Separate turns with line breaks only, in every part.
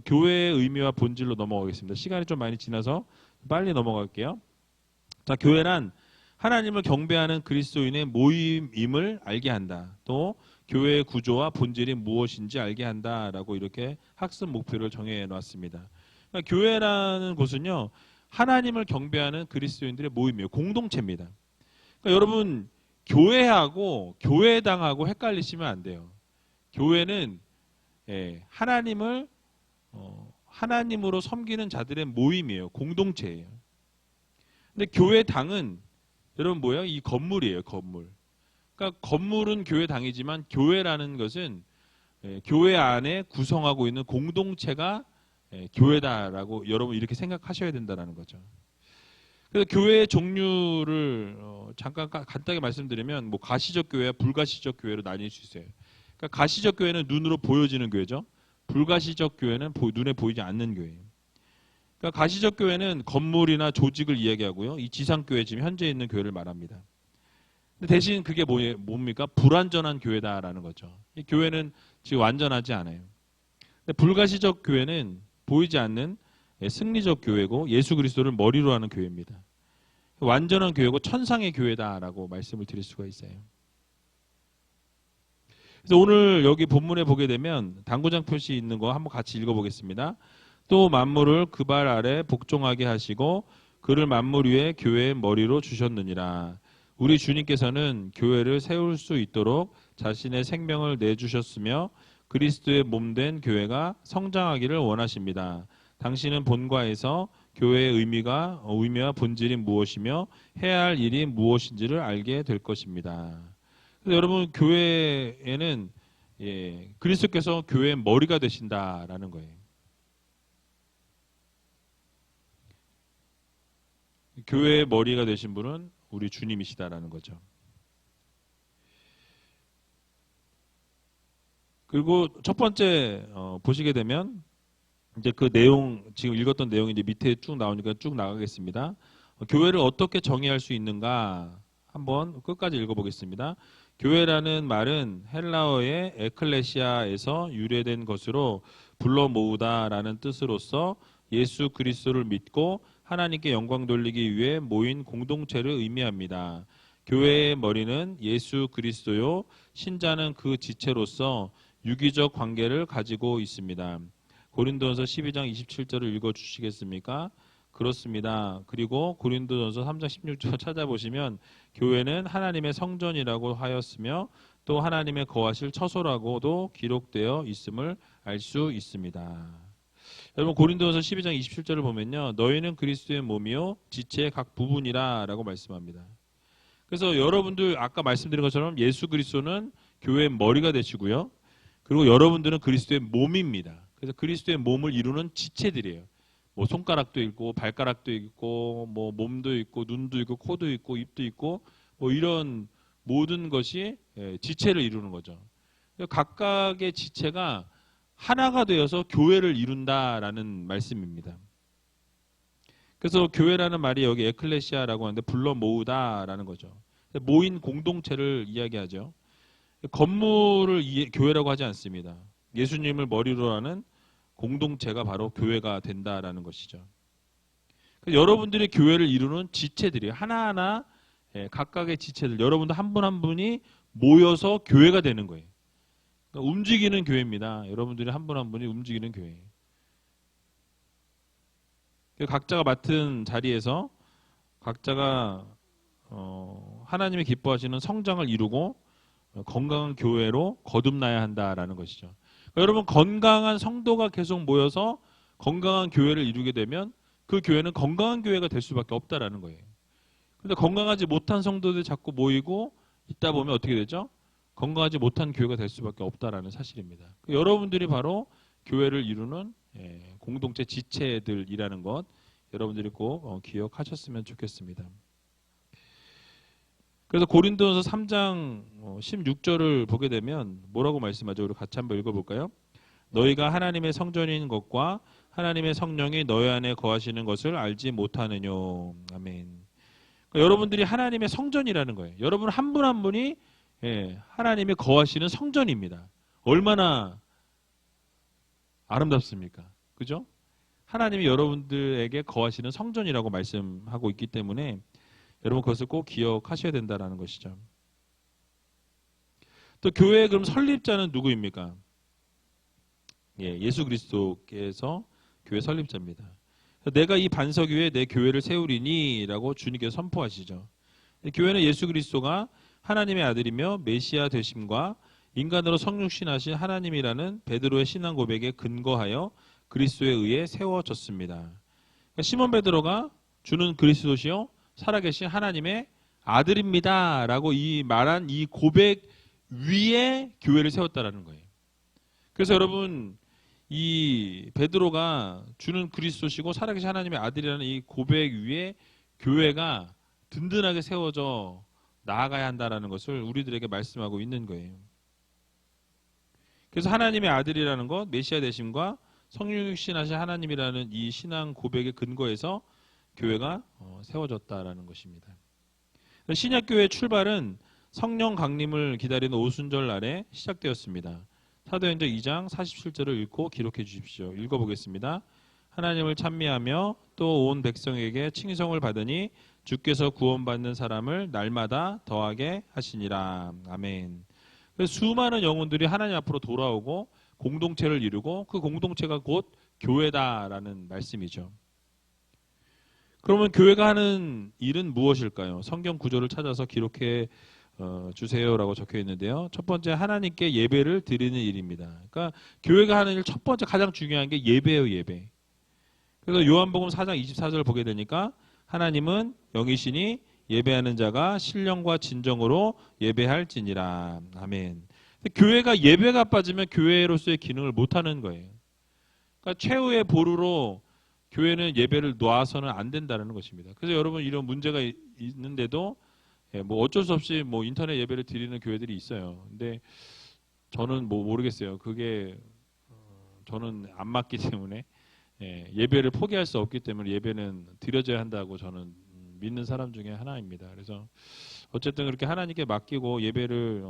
교회의 의미와 본질로 넘어가겠습니다. 시간이 좀 많이 지나서 빨리 넘어갈게요. 자, 교회란 하나님을 경배하는 그리스도인의 모임임을 알게 한다. 또 교회의 구조와 본질이 무엇인지 알게 한다라고 이렇게 학습 목표를 정해 놨습니다. 그러니까 교회라는 곳은요, 하나님을 경배하는 그리스도인들의 모임이에요. 공동체입니다. 그러니까 여러분, 교회하고 교회당하고 헷갈리시면 안 돼요. 교회는 하나님을 하나님으로 섬기는 자들의 모임이에요. 공동체예요. 근데 교회당은 여러분 뭐예요? 이 건물이에요. 건물. 그러니까 건물은 교회당이지만 교회라는 것은 교회 안에 구성하고 있는 공동체가 교회다라고 여러분 이렇게 생각하셔야 된다는 거죠. 그래서 교회의 종류를 잠깐 간단하게 말씀드리면 뭐 가시적 교회와 불가시적 교회로 나뉠 수 있어요. 그러니까 가시적 교회는 눈으로 보여지는 교회죠. 불가시적 교회는 눈에 보이지 않는 교회예요. 그러니까 가시적 교회는 건물이나 조직을 이야기하고요. 이 지상교회 지금 현재 있는 교회를 말합니다. 근데 대신 그게 뭡니까? 불완전한 교회다라는 거죠. 이 교회는 지금 완전하지 않아요. 근데 불가시적 교회는 보이지 않는 승리적 교회고 예수 그리스도를 머리로 하는 교회입니다. 완전한 교회고 천상의 교회다라고 말씀을 드릴 수가 있어요. 그래서 오늘 여기 본문에 보게 되면 당구장 표시 있는 거 한번 같이 읽어보겠습니다. 또 만물을 그 발 아래 복종하게 하시고 그를 만물 위에 교회의 머리로 주셨느니라. 우리 주님께서는 교회를 세울 수 있도록 자신의 생명을 내주셨으며 그리스도의 몸된 교회가 성장하기를 원하십니다. 당신은 본과에서 교회의 의미와 본질이 무엇이며 해야 할 일이 무엇인지를 알게 될 것입니다. 그래서 여러분 교회에는 그리스도께서 교회의 머리가 되신다라는 거예요. 교회의 머리가 되신 분은 우리 주님이시다라는 거죠. 그리고 첫 번째 보시게 되면 이제 그 내용 지금 읽었던 내용이 이제 밑에 쭉 나오니까 쭉 나가겠습니다. 교회를 어떻게 정의할 수 있는가 한번 끝까지 읽어보겠습니다. 교회라는 말은 헬라어의 에클레시아에서 유래된 것으로 불러 모으다라는 뜻으로서 예수 그리스도를 믿고 하나님께 영광 돌리기 위해 모인 공동체를 의미합니다. 교회의 머리는 예수 그리스도요, 신자는 그 지체로서 유기적 관계를 가지고 있습니다. 고린도전서 12장 27절을 읽어주시겠습니까? 그렇습니다. 그리고 고린도전서 3장 16절 찾아보시면 교회는 하나님의 성전이라고 하였으며 또 하나님의 거하실 처소라고도 기록되어 있음을 알 수 있습니다. 여러분 고린도전서 12장 27절을 보면요. 너희는 그리스도의 몸이요 지체의 각 부분이라 라고 말씀합니다. 그래서 여러분들 아까 말씀드린 것처럼 예수 그리스도는 교회의 머리가 되시고요. 그리고 여러분들은 그리스도의 몸입니다. 그래서 그리스도의 몸을 이루는 지체들이에요. 뭐 손가락도 있고 발가락도 있고 뭐 몸도 있고 눈도 있고 코도 있고 입도 있고 뭐 이런 모든 것이 지체를 이루는 거죠. 각각의 지체가 하나가 되어서 교회를 이룬다라는 말씀입니다. 그래서 교회라는 말이 여기 에클레시아라고 하는데 불러 모으다라는 거죠. 모인 공동체를 이야기하죠. 건물을 교회라고 하지 않습니다. 예수님을 머리로 하는 공동체가 바로 교회가 된다라는 것이죠. 여러분들이 교회를 이루는 지체들이에요. 하나하나 각각의 지체들, 여러분들 한 분 한 분이 모여서 교회가 되는 거예요. 그러니까 움직이는 교회입니다. 여러분들이 한 분 한 분이 움직이는 교회예요. 각자가 맡은 자리에서 각자가 하나님이 기뻐하시는 성장을 이루고 건강한 교회로 거듭나야 한다라는 것이죠. 그러니까 여러분 건강한 성도가 계속 모여서 건강한 교회를 이루게 되면 그 교회는 건강한 교회가 될 수밖에 없다라는 거예요. 그런데 건강하지 못한 성도들이 자꾸 모이고 있다 보면 어떻게 되죠? 건강하지 못한 교회가 될 수밖에 없다라는 사실입니다. 여러분들이 바로 교회를 이루는 공동체 지체들이라는 것 여러분들이 꼭 기억하셨으면 좋겠습니다. 그래서 고린도전서 3장 16절을 보게 되면 뭐라고 말씀하죠? 우리 같이 한번 읽어볼까요? 너희가 하나님의 성전인 것과 하나님의 성령이 너희 안에 거하시는 것을 알지 못하느뇨. 아멘. 그러니까 여러분들이 하나님의 성전이라는 거예요. 여러분 한 분 한 분이 하나님의 거하시는 성전입니다. 얼마나 아름답습니까? 그죠? 하나님이 여러분들에게 거하시는 성전이라고 말씀하고 있기 때문에 여러분 그것을 꼭 기억하셔야 된다는 것이죠. 또 교회의 그럼 설립자는 누구입니까? 예, 예수 그리스도께서 교회 설립자입니다. 내가 이 반석 위에 내 교회를 세우리니라고 주님께서 선포하시죠. 교회는 예수 그리스도가 하나님의 아들이며 메시아 되심과 인간으로 성육신하신 하나님이라는 베드로의 신앙 고백에 근거하여 그리스도에 의해 세워졌습니다. 그러니까 시몬 베드로가 주는 그리스도시요 살아계신 하나님의 아들입니다라고 이 말한 이 고백 위에 교회를 세웠다라는 거예요. 그래서 여러분 이 베드로가 주는 그리스도시고 살아계신 하나님의 아들이라는 이 고백 위에 교회가 든든하게 세워져 나아가야 한다라는 것을 우리들에게 말씀하고 있는 거예요. 그래서 하나님의 아들이라는 것, 메시아 되심과 성육신하신 하나님이라는 이 신앙 고백의 근거에서 교회가 세워졌다라는 것입니다. 신약교회의 출발은 성령 강림을 기다리는 오순절 날에 시작되었습니다. 사도행전 2장 47절을 읽고 기록해 주십시오. 읽어보겠습니다. 하나님을 찬미하며 또 온 백성에게 칭송을 받으니 주께서 구원받는 사람을 날마다 더하게 하시니라. 아멘. 그래서 수많은 영혼들이 하나님 앞으로 돌아오고 공동체를 이루고 그 공동체가 곧 교회다라는 말씀이죠. 그러면 교회가 하는 일은 무엇일까요? 성경 구절을 찾아서 기록해 주세요라고 적혀 있는데요. 첫 번째 하나님께 예배를 드리는 일입니다. 그러니까 교회가 하는 일 첫 번째 가장 중요한 게 예배예요, 예배. 그래서 요한복음 4장 24절을 보게 되니까 하나님은 영이시니 예배하는 자가 신령과 진정으로 예배할지니라. 아멘. 교회가 예배가 빠지면 교회로서의 기능을 못하는 거예요. 그러니까 최후의 보루로 교회는 예배를 놔서는 안 된다는 것입니다. 그래서 여러분 이런 문제가 있는데도 뭐 어쩔 수 없이 뭐 인터넷 예배를 드리는 교회들이 있어요. 근데 저는 뭐 모르겠어요. 그게 저는 안 맞기 때문에 예배를 포기할 수 없기 때문에 예배는 드려져야 한다고 저는 믿는 사람 중에 하나입니다. 그래서 어쨌든 그렇게 하나님께 맡기고 예배를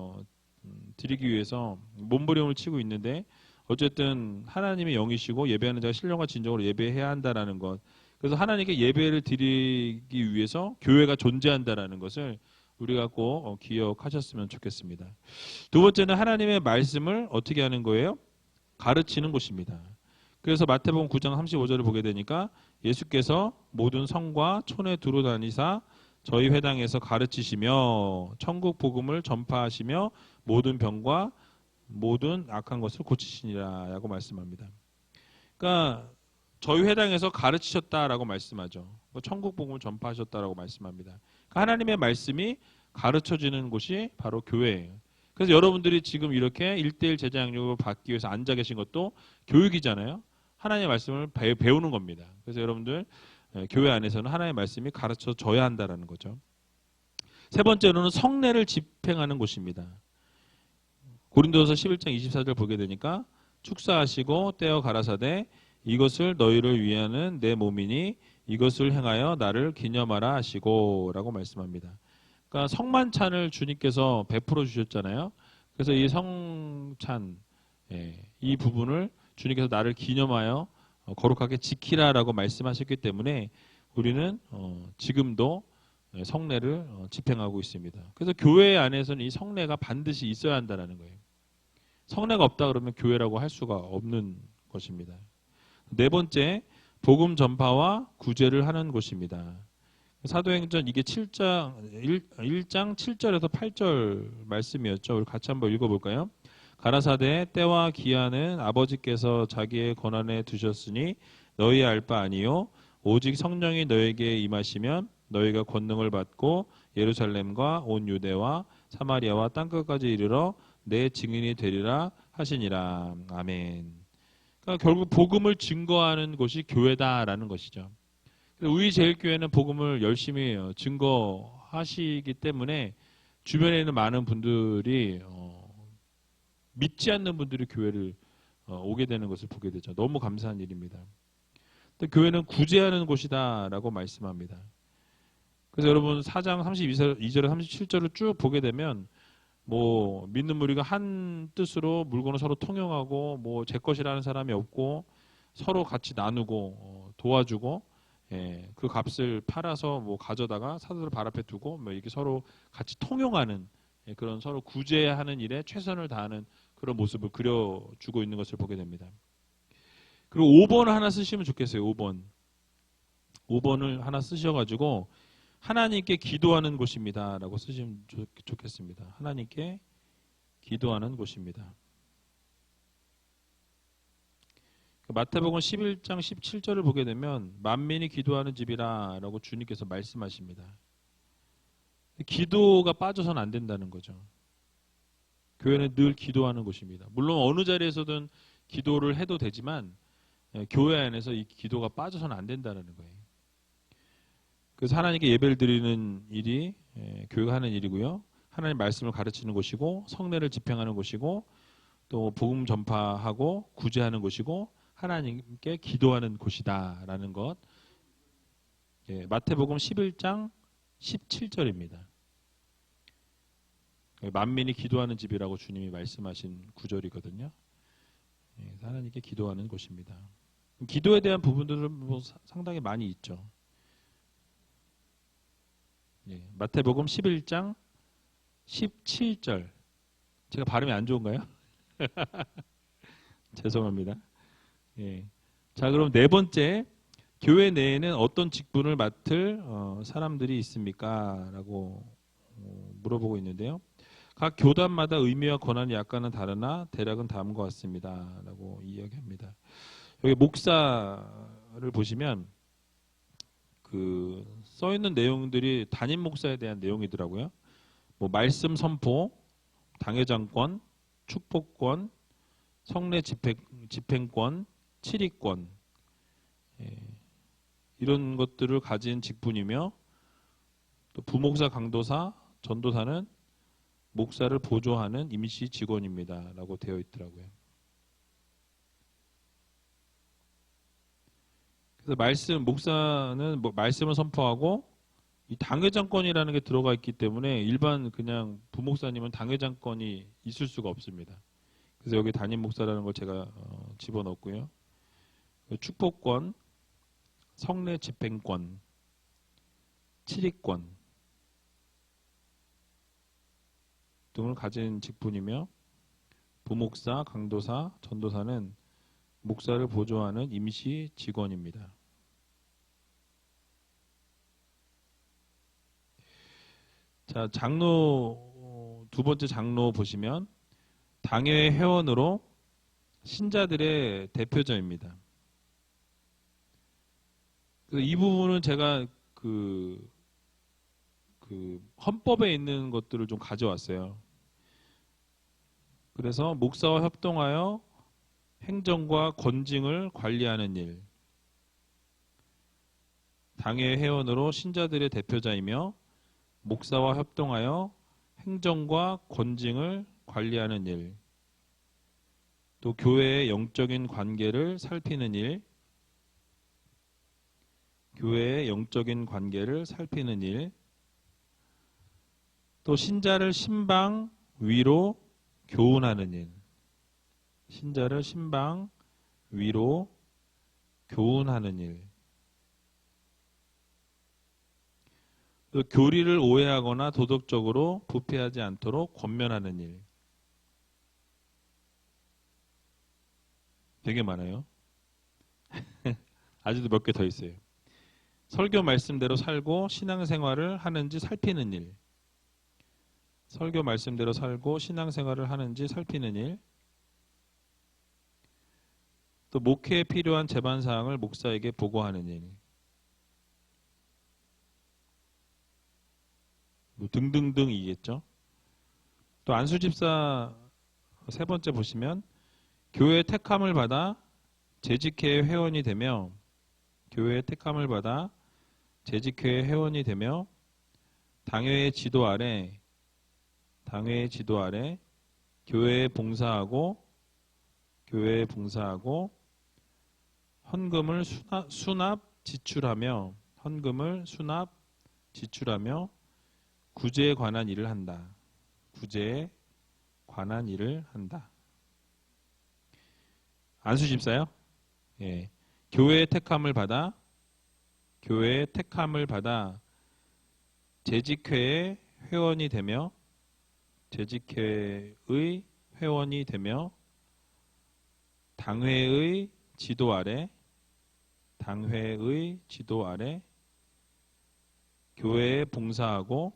드리기 위해서 몸부림을 치고 있는데 어쨌든 하나님의 영이시고 예배하는 자가 신령과 진정으로 예배해야 한다라는 것. 그래서 하나님께 예배를 드리기 위해서 교회가 존재한다라는 것을 우리가 꼭 기억하셨으면 좋겠습니다. 두 번째는 하나님의 말씀을 어떻게 하는 거예요? 가르치는 곳입니다. 그래서 마태복음 9장 35절을 보게 되니까 예수께서 모든 성과 촌에 두루 다니사 저희 회당에서 가르치시며 천국 복음을 전파하시며 모든 병과 모든 악한 것을 고치시니라라고 말씀합니다. 그러니까 저희 회당에서 가르치셨다라고 말씀하죠. 천국 복음을 전파하셨다라고 말씀합니다. 그러니까 하나님의 말씀이 가르쳐지는 곳이 바로 교회예요. 그래서 여러분들이 지금 이렇게 1대1 제자 양육을 받기 위해서 앉아 계신 것도 교육이잖아요. 하나님의 말씀을 배우는 겁니다. 그래서 여러분들 교회 안에서는 하나님의 말씀이 가르쳐져야 한다는 거죠. 세 번째로는 성례를 집행하는 곳입니다. 고린도서 11장 24절 보게 되니까 축사하시고 떼어 가라사대 이것을 너희를 위하는 내 몸이니 이것을 행하여 나를 기념하라 하시고 라고 말씀합니다. 그러니까 성만찬을 주님께서 베풀어 주셨잖아요. 그래서 이 성찬 이 부분을 주님께서 나를 기념하여 거룩하게 지키라라고 말씀하셨기 때문에 우리는 지금도 성례를 집행하고 있습니다. 그래서 교회 안에서는 이 성례가 반드시 있어야 한다는 거예요. 성례가 없다 그러면 교회라고 할 수가 없는 것입니다. 네 번째, 복음 전파와 구제를 하는 곳입니다. 사도행전 이게 1장 7절에서 8절 말씀이었죠. 우리 같이 한번 읽어볼까요? 가라사대 때와 기한은 아버지께서 자기의 권한에 두셨으니 너희 알 바 아니요 오직 성령이 너에게 임하시면 너희가 권능을 받고 예루살렘과 온 유대와 사마리아와 땅끝까지 이르러 내 증인이 되리라 하시니라. 아멘. 그러니까 결국 복음을 증거하는 곳이 교회다라는 것이죠. 우리 제일교회는 복음을 열심히 증거하시기 때문에 주변에 있는 많은 분들이 믿지 않는 분들이 교회를 오게 되는 것을 보게 되죠. 너무 감사한 일입니다. 근데 교회는 구제하는 곳이다라고 말씀합니다. 그래서 여러분 4장 32절에 37절을 쭉 보게 되면 뭐 믿는 무리가 한 뜻으로 물건을 서로 통용하고 뭐 제 것이라는 사람이 없고 서로 같이 나누고 도와주고 그 값을 팔아서 뭐 가져다가 사도들 발 앞에 두고 뭐 이렇게 서로 같이 통용하는 그런 서로 구제하는 일에 최선을 다하는 그런 모습을 그려주고 있는 것을 보게 됩니다. 그리고 5번 하나 쓰시면 좋겠어요. 5번. 5번을 하나 쓰셔가지고 하나님께 기도하는 곳입니다. 라고 쓰시면 좋겠습니다. 하나님께 기도하는 곳입니다. 마태복음 11장 17절을 보게 되면 만민이 기도하는 집이라 라고 주님께서 말씀하십니다. 기도가 빠져서는 안 된다는 거죠. 교회는 늘 기도하는 곳입니다. 물론 어느 자리에서든 기도를 해도 되지만 교회 안에서 이 기도가 빠져서는 안 된다는 거예요. 그래서 하나님께 예배를 드리는 일이 교회가 하는 일이고요. 하나님 말씀을 가르치는 곳이고 성례를 집행하는 곳이고 또 복음 전파하고 구제하는 곳이고 하나님께 기도하는 곳이다라는 것. 마태복음 11장 17절입니다. 만민이 기도하는 집이라고 주님이 말씀하신 구절이거든요. 하나님께 기도하는 곳입니다. 기도에 대한 부분들은 뭐 상당히 많이 있죠. 마태복음 11장 17절. 제가 발음이 안 좋은가요? 죄송합니다. 자, 그럼 네 번째, 교회 내에는 어떤 직분을 맡을 사람들이 있습니까? 라고 물어보고 있는데요. 각 교단마다 의미와 권한이 약간은 다르나 대략은 다음과 같습니다. 라고 이야기합니다. 여기 목사를 보시면 그 써있는 내용들이 담임 목사에 대한 내용이더라고요. 뭐 말씀 선포, 당회장권, 축복권, 성례 집행권, 칠의권 이런 것들을 가진 직분이며 또 부목사, 강도사, 전도사는 목사를 보조하는 임시 직원입니다. 라고 되어 있더라고요. 그래서 목사는 말씀을 선포하고 이 당회장권이라는 게 들어가 있기 때문에 일반 그냥 부목사님은 당회장권이 있을 수가 없습니다. 그래서 여기 담임 목사라는 걸 제가 집어넣었고요. 축복권, 성례 집행권, 칠의권 등을 가진 직분이며 부목사, 강도사, 전도사는 목사를 보조하는 임시 직원입니다. 자, 장로 두 번째 장로 보시면 당회 회원으로 신자들의 대표자입니다. 그래서 이 부분은 제가 그 헌법에 있는 것들을 좀 가져왔어요. 그래서 목사와 협동하여 행정과 권징을 관리하는 일, 당회 회원으로 신자들의 대표자이며 목사와 협동하여 행정과 권징을 관리하는 일, 또 교회의 영적인 관계를 살피는 일, 교회의 영적인 관계를 살피는 일, 또 신자를 신방, 위로, 교훈하는 일, 신자를 신방, 위로, 교훈하는 일, 또 교리를 오해하거나 도덕적으로 부패하지 않도록 권면하는 일. 되게 많아요. 아직도 몇 개 더 있어요. 설교 말씀대로 살고 신앙생활을 하는지 살피는 일. 설교 말씀대로 살고 신앙생활을 하는지 살피는 일. 또 목회에 필요한 제반사항을 목사에게 보고하는 일. 뭐 등등등이겠죠. 또 안수집사 세 번째 보시면 교회의 택함을 받아 재직회의 회원이 되며 교회의 택함을 받아 재직회의 회원이 되며 당회의 지도 아래 교회에 봉사하고 헌금을 수납 지출하며 구제에 관한 일을 한다. 구제에 관한 일을 한다. 안수집사요? 예, 교회의 택함을 받아 재직회의 회원이 되며 재직회의 회원이 되며 당회의 지도 아래 교회에 봉사하고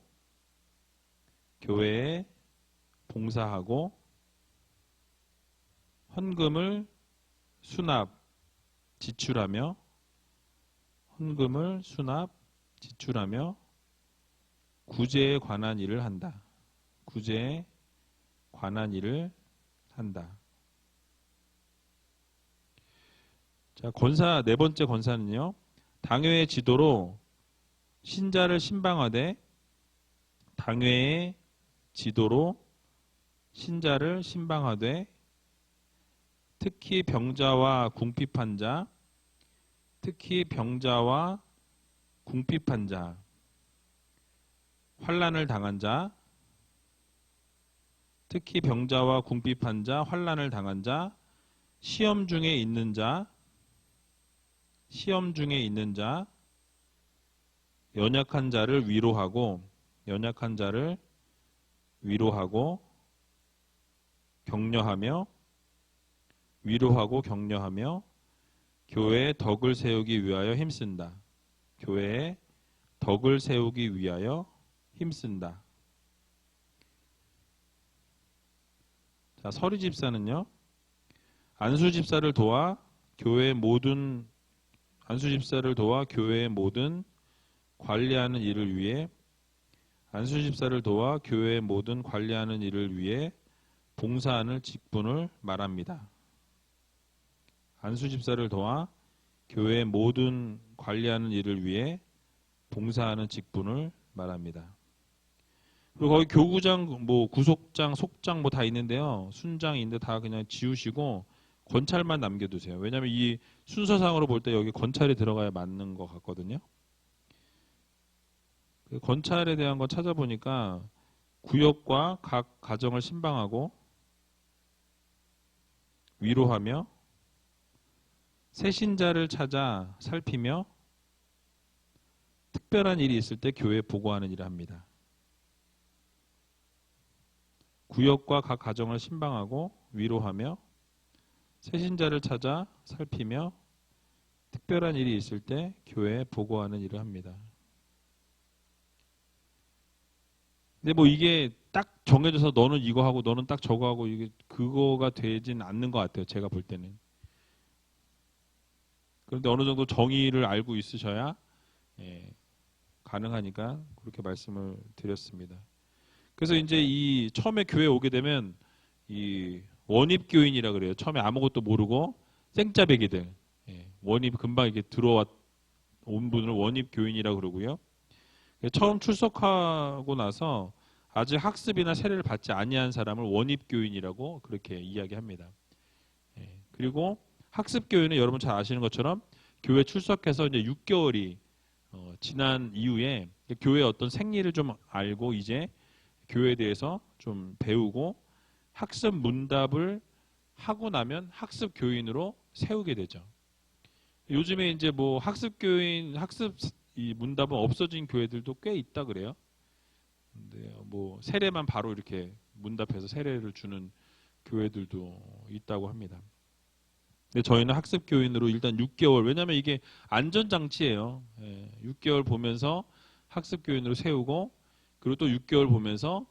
헌금을 수납 지출하며 구제에 관한 일을 한다. 자, 권사 네 번째 권사는요. 당회의 지도로 신자를 신방하되 특히 병자와 궁핍한 자, 환난을 당한 자, 시험 중에 있는 자, 연약한 자를 위로하고 격려하며 교회의 덕을 세우기 위하여 힘쓴다. 자, 서리 집사는요. 안수 집사를 도와 교회의 모든 관리하는 일을 위해 봉사하는 직분을 말합니다. 안수 집사를 도와 교회의 모든 관리하는 일을 위해 봉사하는 직분을 말합니다. 그리고 거기 교구장, 뭐 구속장, 속장 뭐 다 있는데요. 순장인데 다 그냥 지우시고 권찰만 남겨두세요. 왜냐하면 이 순서상으로 볼 때 여기 권찰이 들어가야 맞는 것 같거든요. 그 권찰에 대한 거 찾아보니까 구역과 각 가정을 신방하고 위로하며 새신자를 찾아 살피며 특별한 일이 있을 때 교회에 보고하는 일을 합니다. 구역과 각 가정을 신방하고 위로하며 새신자를 찾아 살피며 특별한 일이 있을 때 교회에 보고하는 일을 합니다. 근데 뭐 이게 딱 정해져서 너는 이거 하고 너는 딱 저거 하고 이게 그거가 되진 않는 것 같아요. 제가 볼 때는. 그런데 어느 정도 정의를 알고 있으셔야 가능하니까 그렇게 말씀을 드렸습니다. 그래서 이제 이 처음에 교회에 오게 되면 이 원입교인이라 그래요. 처음에 아무것도 모르고 생짜배기들, 원입 금방 이렇게 들어온 분을 원입교인이라 그러고요. 처음 출석하고 나서 아직 학습이나 세례를 받지 아니한 사람을 원입교인이라고 그렇게 이야기합니다. 그리고 학습교인은 여러분 잘 아시는 것처럼 교회 출석해서 이제 6개월이 지난 이후에 교회의 어떤 생리를 좀 알고 이제 교회에 대해서 좀 배우고 학습 문답을 하고 나면 학습 교인으로 세우게 되죠. 요즘에 이제 뭐 학습 이 문답은 없어진 교회들도 꽤 있다 그래요. 근데 뭐 세례만 바로 이렇게 문답해서 세례를 주는 교회들도 있다고 합니다. 근데 저희는 학습 교인으로 일단 6개월, 왜냐하면 이게 안전장치예요. 6개월 보면서 학습 교인으로 세우고, 그리고 또 6개월 보면서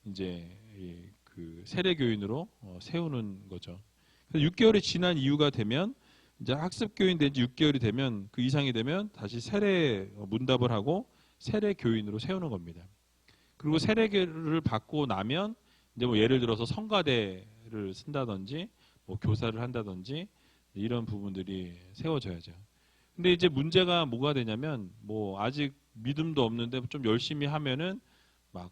이제 그 세례 교인으로 세우는 거죠. 그래서 6개월이 지난 이유가 되면 이제 학습 교인 된 지 6개월이 되면 그 이상이 되면 다시 세례 문답을 하고 세례 교인으로 세우는 겁니다. 그리고 세례를 받고 나면 이제 뭐 예를 들어서 성가대를 쓴다든지 뭐 교사를 한다든지 이런 부분들이 세워져야죠. 근데 이제 문제가 뭐가 되냐면 뭐 아직 믿음도 없는데 좀 열심히 하면은 막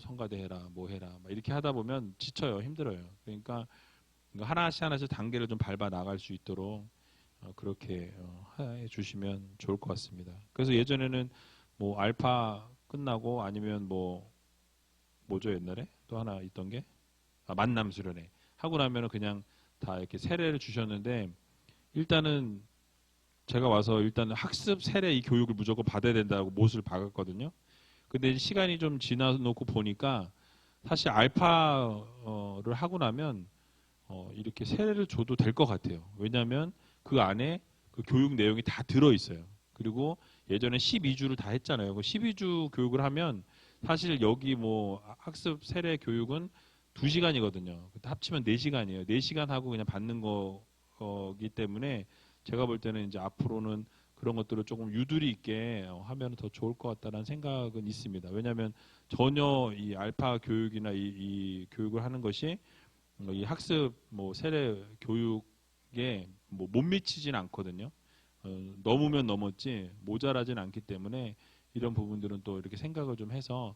성가대 해라 뭐 해라 막 이렇게 하다 보면 지쳐요. 힘들어요. 그러니까 하나씩 단계를 좀 밟아 나갈 수 있도록 그렇게 해 주시면 좋을 것 같습니다. 그래서 예전에는 뭐 알파 끝나고 아니면 뭐죠 옛날에 또 하나 있던 게 만남 수련회 하고 나면은 그냥 다 이렇게 세례를 주셨는데 일단은 제가 와서 일단은 학습 세례 이 교육을 무조건 받아야 된다고 못을 박았거든요. 근데 시간이 좀 지나놓고 보니까 사실 알파를 하고 나면 이렇게 세례를 줘도 될 것 같아요. 왜냐하면 그 안에 그 교육 내용이 다 들어 있어요. 그리고 예전에 12주를 다 했잖아요. 그 12주 교육을 하면 사실 여기 뭐 학습 세례 교육은 2시간이거든요. 합치면 4시간이에요. 4시간 하고 그냥 받는 거기 때문에 제가 볼 때는 이제 앞으로는 그런 것들을 조금 유두리 있게 하면 더 좋을 것 같다는 생각은 있습니다. 왜냐하면 전혀 이 알파 교육이나 이 교육을 하는 것이 이 학습 뭐 세례 교육에 뭐 못 미치진 않거든요. 넘으면 넘었지 모자라진 않기 때문에 이런 부분들은 또 이렇게 생각을 좀 해서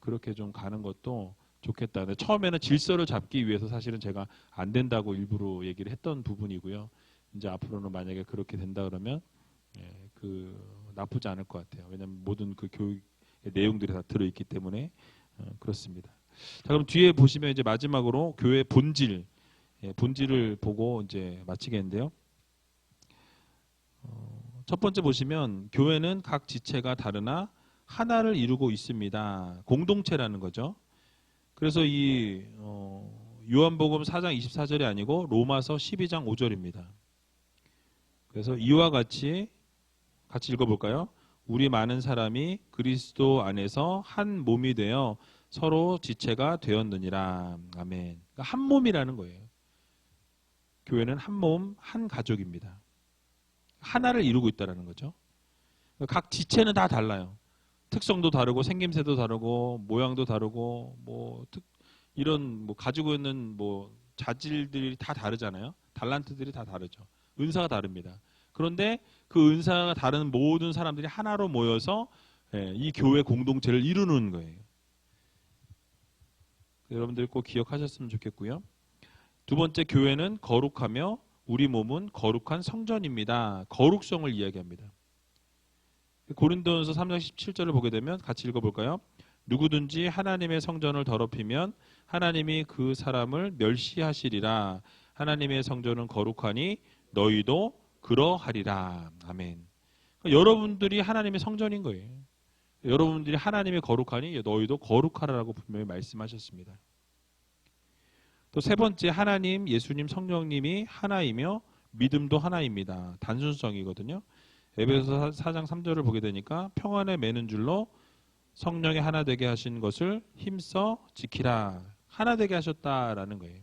그렇게 좀 가는 것도 좋겠다. 근데 처음에는 질서를 잡기 위해서 사실은 제가 안 된다고 일부러 얘기를 했던 부분이고요. 이제 앞으로는 만약에 그렇게 된다 그러면 그 나쁘지 않을 것 같아요. 왜냐하면 모든 그 교육의 내용들이 다 들어있기 때문에 그렇습니다. 자, 그럼 뒤에 보시면 이제 마지막으로 교회 본질, 본질을 보고 이제 마치겠는데요. 첫 번째 보시면 교회는 각 지체가 다르나 하나를 이루고 있습니다. 공동체라는 거죠. 그래서 이 요한복음 4장 24절이 아니고 로마서 12장 5절입니다. 그래서 이와 같이 읽어볼까요? 우리 많은 사람이 그리스도 안에서 한 몸이 되어 서로 지체가 되었느니라. 아멘. 그러니까 한 몸이라는 거예요. 교회는 한 몸, 한 가족입니다. 하나를 이루고 있다는 거죠. 각 지체는 다 달라요. 특성도 다르고 생김새도 다르고 모양도 다르고 뭐 이런 뭐 가지고 있는 뭐 자질들이 다 다르잖아요. 달란트들이 다 다르죠. 은사가 다릅니다. 그런데 그 은사가 다른 모든 사람들이 하나로 모여서 이 교회 공동체를 이루는 거예요. 여러분들 꼭 기억하셨으면 좋겠고요. 두 번째, 교회는 거룩하며 우리 몸은 거룩한 성전입니다. 거룩성을 이야기합니다. 고린도전서 3장 17절을 보게 되면 같이 읽어볼까요? 누구든지 하나님의 성전을 더럽히면 하나님이 그 사람을 멸시하시리라. 하나님의 성전은 거룩하니 너희도 그러하리라. 아멘. 그러니까 여러분들이 하나님의 성전인 거예요. 여러분들이 하나님의 거룩하니 너희도 거룩하라고 분명히 말씀하셨습니다. 또 세 번째, 하나님, 예수님, 성령님이 하나이며 믿음도 하나입니다. 단순성이거든요. 에베소서 4장 3절을 보게 되니까 평안에 매는 줄로 성령이 하나 되게 하신 것을 힘써 지키라. 하나 되게 하셨다라는 거예요.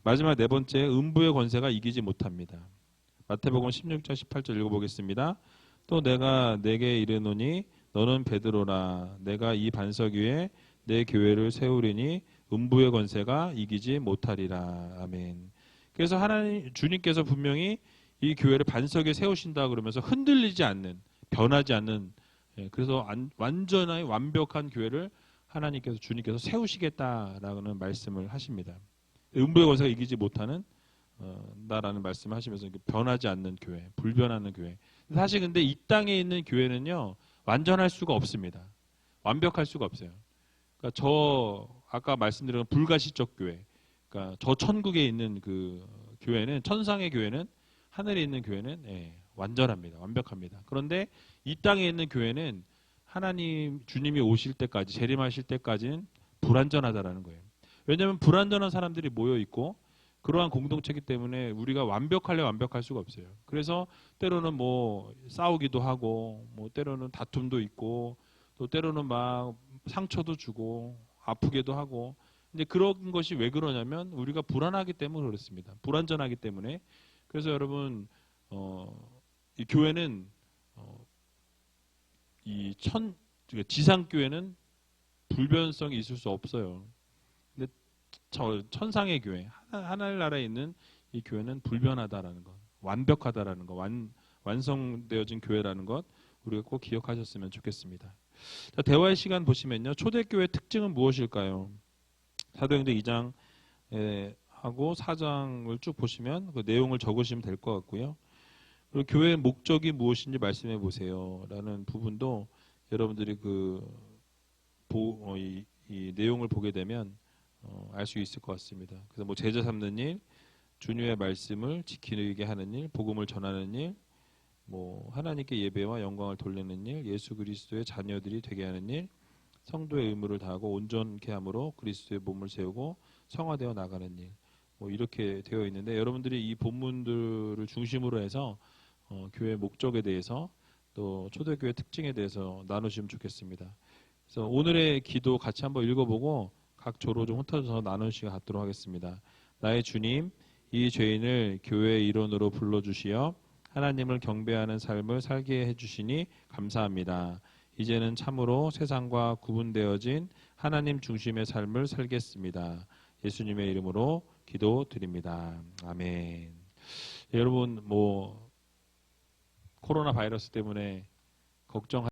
마지막 네 번째, 음부의 권세가 이기지 못합니다. 마태복음 16장 18절 읽어보겠습니다. 또 내가 내게 이르노니 너는 베드로라. 내가 이 반석 위에 내 교회를 세우리니 음부의 권세가 이기지 못하리라. 아멘. 그래서 하나님 주님께서 분명히 이 교회를 반석에 세우신다 그러면서 흔들리지 않는, 변하지 않는, 그래서 완전히 완벽한 교회를 하나님께서 주님께서 세우시겠다라는 말씀을 하십니다. 음부의 권세가 이기지 못하는 나라는 말씀을 하시면서 변하지 않는 교회, 불변하는 교회. 사실 근데 이 땅에 있는 교회는요 완전할 수가 없습니다. 완벽할 수가 없어요. 그러니까 저 아까 말씀드린 불가시적 교회, 그러니까 저 천국에 있는 그 교회는, 천상의 교회는, 하늘에 있는 교회는 완전합니다. 완벽합니다. 그런데 이 땅에 있는 교회는 하나님 주님이 오실 때까지, 재림하실 때까지는 불완전하다라는 거예요. 왜냐하면 불완전한 사람들이 모여 있고 그러한 공동체이기 때문에 우리가 완벽하려 완벽할 수가 없어요. 그래서 때로는 뭐 싸우기도 하고, 뭐 때로는 다툼도 있고, 또 때로는 막 상처도 주고 아프게도 하고. 근데 그런 것이 왜 그러냐면 우리가 불안하기 때문에 그렇습니다. 불완전하기 때문에. 그래서 여러분 이 교회는 지상 교회는 불변성이 있을 수 없어요. 근데 천상의 교회, 하늘나라에 있는 이 교회는 불변하다라는 것, 완벽하다라는 것, 완성되어진 교회라는 것 우리가 꼭 기억하셨으면 좋겠습니다. 자, 대화의 시간 보시면요, 초대교회 특징은 무엇일까요? 사도행전 2장 하고 4장을 쭉 보시면 그 내용을 적으시면 될 것 같고요. 그리고 교회의 목적이 무엇인지 말씀해 보세요라는 부분도 여러분들이 이 내용을 보게 되면 알 수 있을 것 같습니다. 그래서 뭐 제자 삼는 일, 주님의 말씀을 지키게 하는 일, 복음을 전하는 일, 뭐 하나님께 예배와 영광을 돌리는 일, 예수 그리스도의 자녀들이 되게 하는 일, 성도의 의무를 다하고 온전케 함으로 그리스도의 몸을 세우고 성화되어 나가는 일, 뭐 이렇게 되어 있는데 여러분들이 이 본문들을 중심으로 해서 교회 목적에 대해서 또 초대교회 특징에 대해서 나누시면 좋겠습니다. 그래서 오늘의 기도 같이 한번 읽어보고 각 조로 좀 흩어져서 나누는 시간 갖도록 하겠습니다. 나의 주님, 이 죄인을 교회의 일원으로 불러주시어 하나님을 경배하는 삶을 살게 해주시니 감사합니다. 이제는 참으로 세상과 구분되어진 하나님 중심의 삶을 살겠습니다. 예수님의 이름으로 기도드립니다. 아멘. 여러분, 뭐 코로나 바이러스 때문에 걱정